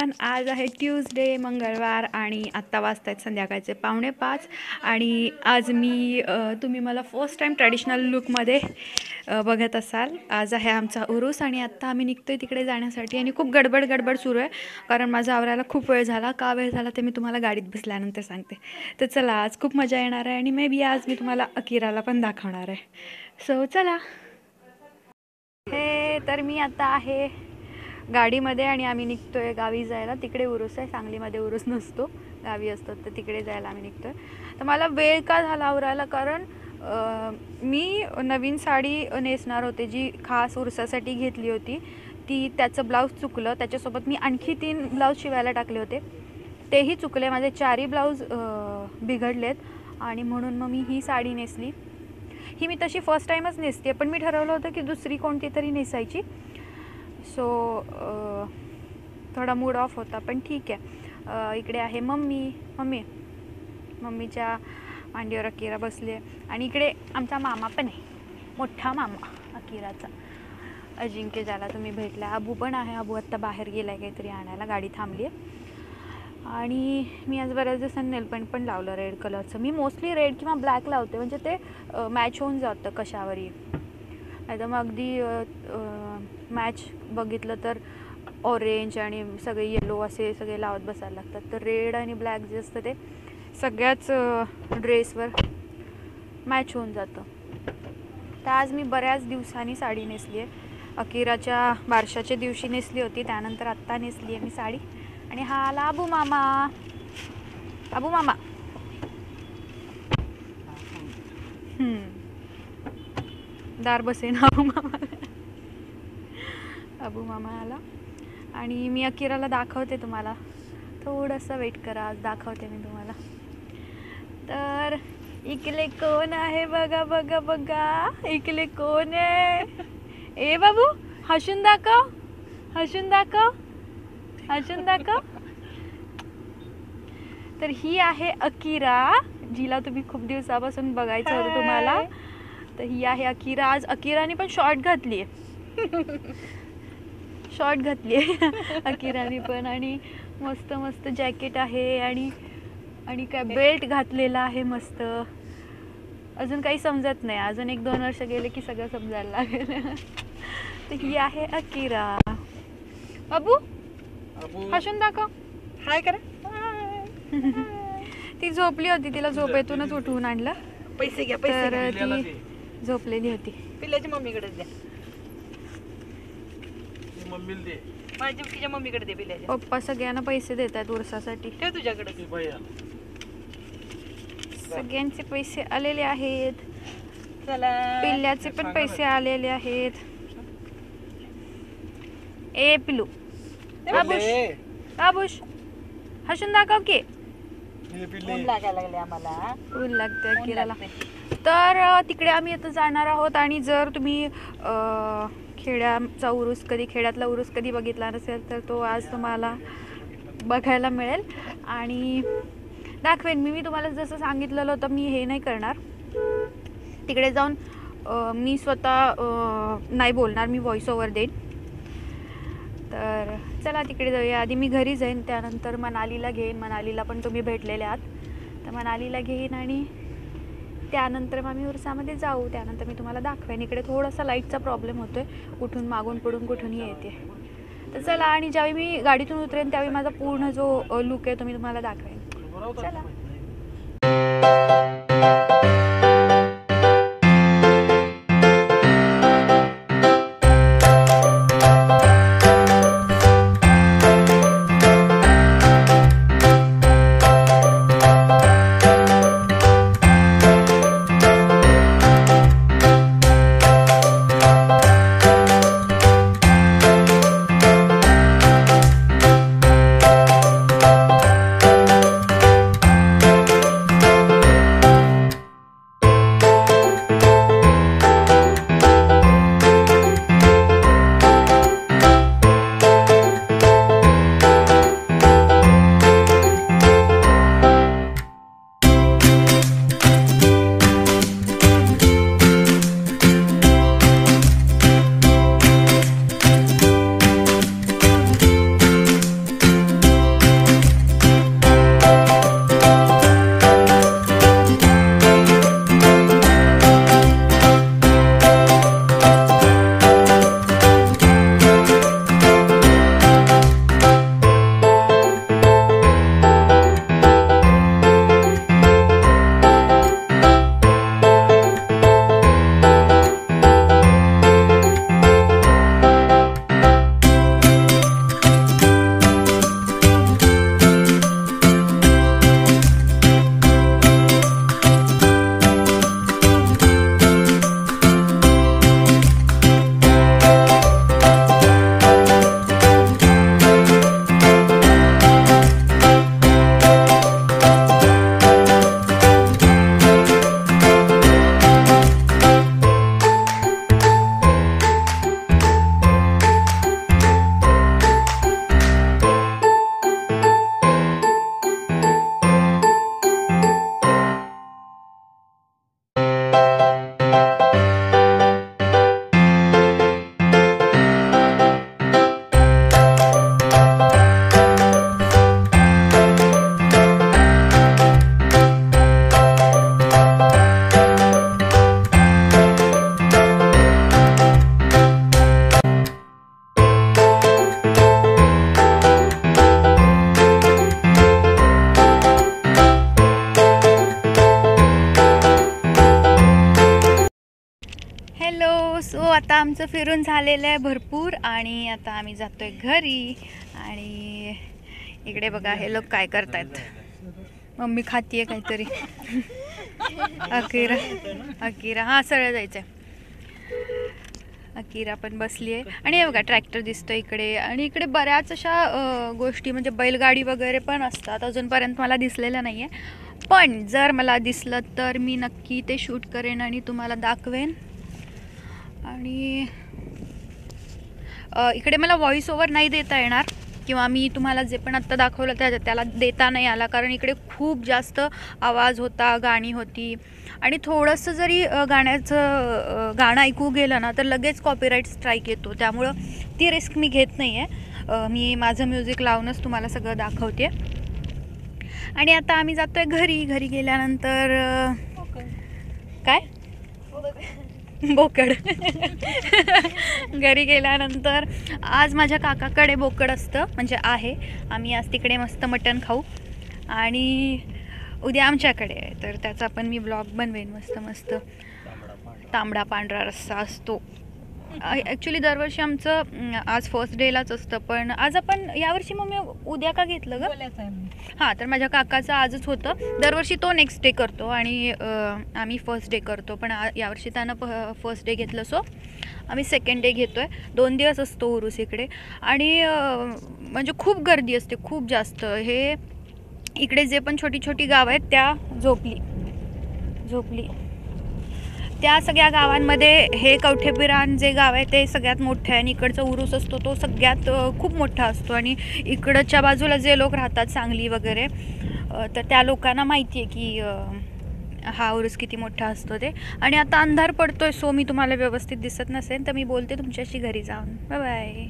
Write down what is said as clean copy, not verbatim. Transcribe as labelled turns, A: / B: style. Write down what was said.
A: Everyone, आज आहे Tuesday मंगळवार आणि आत्ता वाजत आहेत संध्याकाळचे 4:45 आणि आज मी तुम्ही मला फर्स्ट टाईम ट्रॅडिशनल लुकमध्ये बघत असाल. आज आहे आमचा उरूस आणि आत्ता आम्ही निघतोय तिकडे जाण्यासाठी आणि खूप गडबड सुरू आहे कारण माझा आवरायला खूप वेळ झाला. का वेळ झाला ते मी तुम्हाला गाडीत बसल्यानंतर सांगते. तर चला, आज खूप मजा येणार आहे आणि मे बी आज मी तुम्हाला अकिराला पण दाखवणार आहे. सो चला. हे तर मी आता आहे गाडीमध्ये आणि आम्ही निघतोय गावी जायला. तिकडे उरूस आहे, सांगलीमध्ये उरूस नसतो, गावी असतो, तर तिकडे जायला आम्ही निघतोय. तर मला वेळ का झाला आवरायला, कारण मी नवीन साडी नेसणार होते जी खास उरसासाठी घेतली होती. त्याचं ब्लाऊज चुकलं. त्याच्यासोबत मी आणखी 3 ब्लाऊज शिवायला टाकले होते, तेही चुकले. माझे 4ही ब्लाऊज बिघडलेत आणि म्हणून मग मी ही साडी नेसली. ही मी तशी फर्स्ट टाईमच नेसते, पण मी ठरवलं होतं की दुसरी कोणती तरी नेसायची. सो थोडा मूड ऑफ होता, पण ठीक आहे. इकडे आहे मम्मीच्या मांडीवर अकिरा बसली आहे आणि इकडे आमचा मामा पण आहे, मोठा मामा अकिराचा, अजिंक्य, ज्याला तुम्ही भेटला. अबू पण आहे. अबू आत्ता बाहेर गेला आहे काहीतरी आणायला, गाडी थांबली आहे. आणि मी आज बऱ्याच दिवसांनी नेलपेंट पण लावलं रेड कलरचं. मी मोस्टली रेड किंवा ब्लॅक लावते, म्हणजे ते मॅच होऊन जातं कशावरही. नाही तर मग अगदी मॅच बघितलं तर ऑरेंज आणि सगळे येलो असे सगळे लावत बसायला लागतात. तर रेड आणि ब्लॅक जे असतं ते सगळ्याच ड्रेसवर मॅच होऊन जातं. तर आज मी बऱ्याच दिवसांनी साडी नेसली आहे. अकिराच्या बारशाच्या दिवशी नेसली होती, त्यानंतर आत्ता नेसली आहे मी साडी. आणि हा आला अबू मामा. दार बसेन अबू मामा आला आणि मी अकिराला दाखवते तुम्हाला. थोडंसं वेट करा, आज दाखवते मी तुम्हाला. तर इकडे कोण आहे बघा. इकडे कोण आहे? ए बाबू, हसून दाखव. तर ही आहे अकिरा, जिला तुम्ही खूप दिवसापासून बघायचं होतं तुम्हाला. तर ही आहे अकिरा. आज अकिराने पण शॉर्ट घातली आहे अकिराने पण, आणि मस्त जॅकेट आहे आणि काय बेल्ट घातलेला आहे मस्त. अजून काही समजत नाही, अजून 1-2 वर्ष गेले की सगळं समजायला लागेल. तर ही आहे अकिरा. अबू हसून दाखव.
B: हाय करा.
A: ती झोपली होती, तिला झोपेतूनच उठवून आणलं.
B: पैसे घ्या,
A: तर ती झोपलेली होती.
B: पिल्ल्याच्या मम्मीकडे द्या. माझी तिच्या मम्मीकडे दे पिल्ल्याच्या.
A: पप्पा सगळ्यांना पैसे देत आहेत उरसासाठी.
B: ठेव तुझ्याकडे.
A: सगळ्यांचे पैसे आलेले आहेत.
B: चला,
A: पिल्ल्याचे पण पैसे आलेले आहेत. ए पिलू, आबुश हसून दाखव की.
B: ऊन लागायला लागले आम्हाला.
A: ऊन लागते अकिराला. तर तिकडे आम्ही आता जाणार आहोत. आणि जर तुम्ही खेड्यातला उरूस कधी बघितला नसेल तर तो आज तुम्हाला बघायला मिळेल आणि दाखवेन मी तुम्हाला. जसं सांगितलेलं होतं, मी हे नाही करणार, तिकडे जाऊन मी स्वतः नाही बोलणार, मी व्हॉइस ओव्हर देईन. तर चला तिकडे जाऊया. आधी मी घरी जाईन, त्यानंतर मनालीला घेईन. मनालीला पण तुम्ही भेटलेले आहात, तर मनालीला घेईन आणि त्यानंतर मग मी उरसामध्ये जाऊ. त्यानंतर मी तुम्हाला दाखवेन. इकडे थोडासा लाईटचा प्रॉब्लेम होतो आहे, कुठून मागून पुढून कुठूनही येते. तर चला, आणि ज्यावेळी मी गाडीतून उतरेन त्यावेळी माझा पूर्ण जो लुक आहे तो मी तुम्हाला दाखवेन. चला. हॅलो. सो आता आमचं फिरून झालेलं आहे भरपूर आणि आता आम्ही जातोय घरी. आणि इकडे बघा हे लोक काय करतायत. मम्मी खातीये काहीतरी. अकिरा हां सरळ जायचं आहे. अकिरा पण बसली आहे आणि हे बघा ट्रॅक्टर दिसतो इकडे. आणि इकडे बऱ्याच अशा गोष्टी म्हणजे बैलगाडी वगैरे पण असतात. अजूनपर्यंत मला दिसलेलं नाही आहे, पण जर मला दिसलं तर मी नक्की ते शूट करेन आणि तुम्हाला दाखवेन. आणि इकडे मला व्हॉइस ओव्हर नाही देता येणार किंवा मी तुम्हाला जे पण आत्ता दाखवलं त्याला देता नाही आला, कारण इकडे खूप जास्त आवाज होता, गाणी होती. आणि थोडंसं जरी गाणं ऐकू गेलं ना तर लगेच कॉपीराईट स्ट्राईक येतो. त्यामुळं ती रिस्क मी घेत नाही आहे. मी माझं म्युझिक लावूनच तुम्हाला सगळं दाखवते. आणि आता आम्ही जातो आहे घरी. घरी गेल्यानंतर काय बोकड. घरी गेल्यानंतर आज माझ्या काकाकडे बोकड असतं, म्हणजे आहे. आम्ही आज तिकडे मस्त मटण खाऊ आणि उद्या आमच्याकडे आहे, तर त्याचा पण मी ब्लॉग बनवेन. मस्त मस्त तांबडा पांढरा रस्सा असतो. ॲक्च्युली दरवर्षी आमचं आज फर्स्ट डेलाच असतं, पण आज आपण यावर्षी मग मी उद्या का घेतलं गं? हां, तर माझ्या काकाचं आजच होतं. दरवर्षी तो नेक्स्ट डे करतो आणि आम्ही फर्स्ट डे करतो, पण यावर्षी त्यानं फर्स्ट डे घेतलं, सो आम्ही सेकंड डे घेतो आहे. 2 दिवस असतो उरूस इकडे. आणि म्हणजे खूप गर्दी असते, खूप जास्त. हे इकडे जे पण छोटी छोटी गावं आहेत त्या झोपली त्या सगळ्या गावांमध्ये हे कवठेपिरान जे गाव आहे ते सगळ्यात मोठं आहे. आणि इकडचा उरूस असतो तो सगळ्यात खूप मोठा असतो. आणि इकडच्या बाजूला जे लोक राहतात सांगली वगैरे, तर त्या लोकांना माहिती आहे की हा उरूस किती मोठा असतो ते. आणि आता अंधार पडतोय, सो मी तुम्हाला व्यवस्थित दिसत नसेल तर मी बोलते तुमच्याशी घरी जाऊन. Bye bye.